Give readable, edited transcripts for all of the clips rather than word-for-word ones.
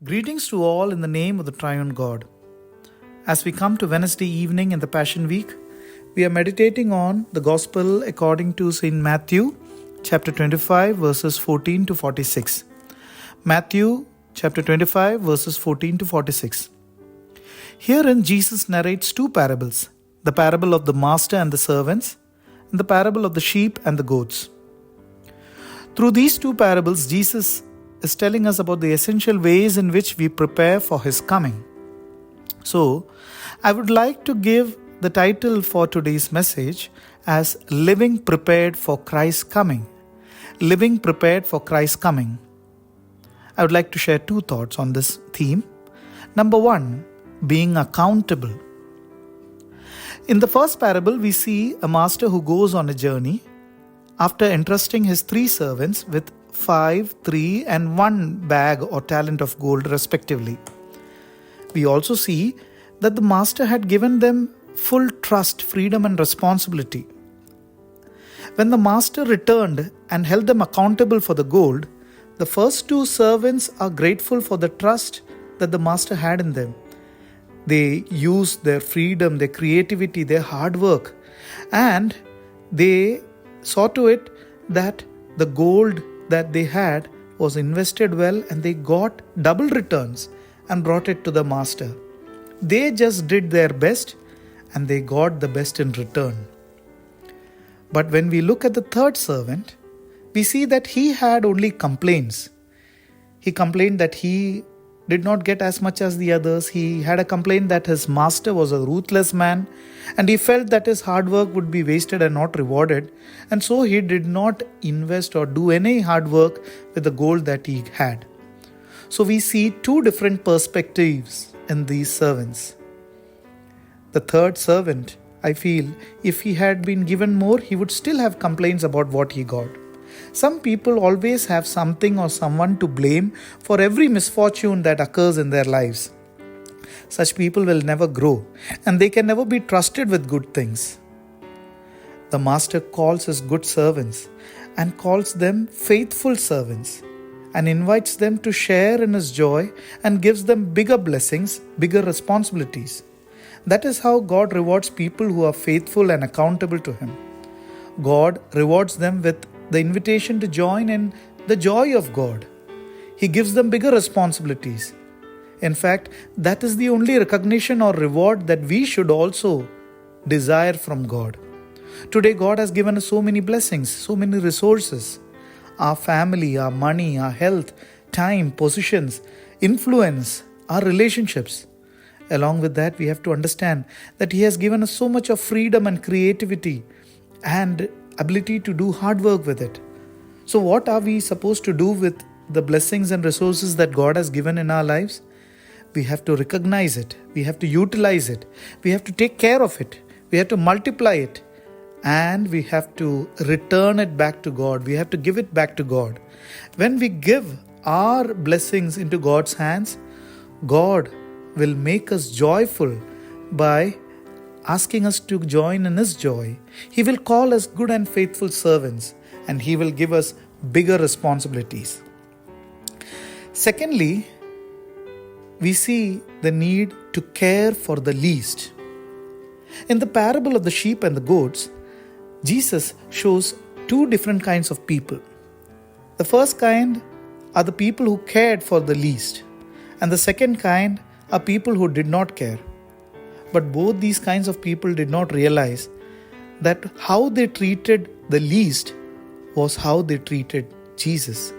Greetings to all in the name of the Triune God. As we come to Wednesday evening in the Passion Week, we are meditating on the Gospel according to St. Matthew, chapter 25, verses 14 to 46. Matthew, chapter 25, verses 14 to 46. Herein Jesus narrates two parables, the parable of the master and the servants, and the parable of the sheep and the goats. Through these two parables, Jesus is telling us about the essential ways in which we prepare for His coming. So, I would like to give the title for today's message as Living Prepared for Christ's Coming. Living Prepared for Christ's Coming. I would like to share two thoughts on this theme. Number one, being accountable. In the first parable, we see a master who goes on a journey after entrusting his 3 servants with 5, 3 and 1 bag or talent of gold respectively. We also see that the master had given them full trust, freedom and responsibility. When the master returned and held them accountable for the gold, the first 2 servants are grateful for the trust that the master had in them. They used their freedom, their creativity, their hard work, and they saw to it that the gold that they had was invested well and they got double returns and brought it to the master. They just did their best and they got the best in return. But when we look at the 3rd servant, we see that he had only complaints. He complained that he did not get as much as the others. He had a complaint that his master was a ruthless man and he felt that his hard work would be wasted and not rewarded, and so he did not invest or do any hard work with the gold that he had. So we see 2 different perspectives in these servants. The 3rd servant, I feel, if he had been given more, he would still have complaints about what he got. Some people always have something or someone to blame for every misfortune that occurs in their lives. Such people will never grow and they can never be trusted with good things. The master calls his good servants and calls them faithful servants and invites them to share in his joy and gives them bigger blessings, bigger responsibilities. That is how God rewards people who are faithful and accountable to Him. God rewards them with the invitation to join in the joy of God. He gives them bigger responsibilities. In fact, that is the only recognition or reward that we should also desire from God. Today, God has given us so many blessings, so many resources. Our family, our money, our health, time, positions, influence, our relationships. Along with that, we have to understand that He has given us so much of freedom and creativity and ability to do hard work with it. So what are we supposed to do with the blessings and resources that God has given in our lives? We have to recognize it. We have to utilize it. We have to take care of it. We have to multiply it. And we have to return it back to God. We have to give it back to God. When we give our blessings into God's hands, God will make us joyful by asking us to join in His joy. He will call us good and faithful servants and He will give us bigger responsibilities. Secondly, we see the need to care for the least. In the parable of the sheep and the goats, Jesus shows 2 different kinds of people. The first kind are the people who cared for the least, and the second kind are people who did not care. But both these kinds of people did not realize that how they treated the least was how they treated Jesus.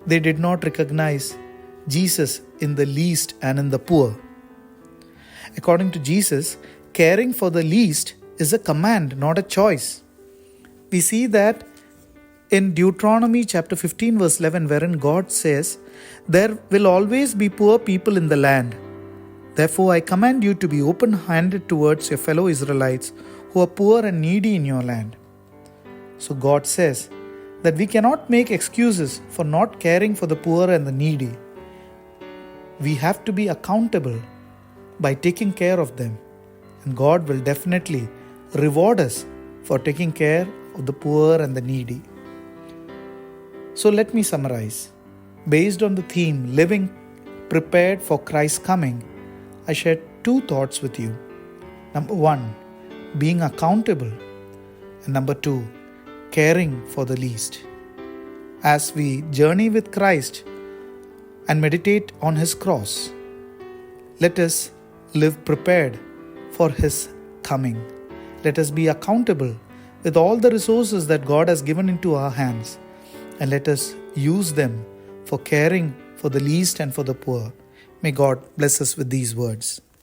They did not recognize Jesus in the least and in the poor. According to Jesus, caring for the least is a command, not a choice. We see that in Deuteronomy chapter 15 verse 11, wherein God says, "There will always be poor people in the land. Therefore, I command you to be open-handed towards your fellow Israelites who are poor and needy in your land." So God says that we cannot make excuses for not caring for the poor and the needy. We have to be accountable by taking care of them. And God will definitely reward us for taking care of the poor and the needy. So let me summarize. Based on the theme, living prepared for Christ's coming, I share two thoughts with you. Number one, being accountable. And number two, caring for the least. As we journey with Christ and meditate on His cross, let us live prepared for His coming. Let us be accountable with all the resources that God has given into our hands, and let us use them for caring for the least and for the poor. May God bless us with these words.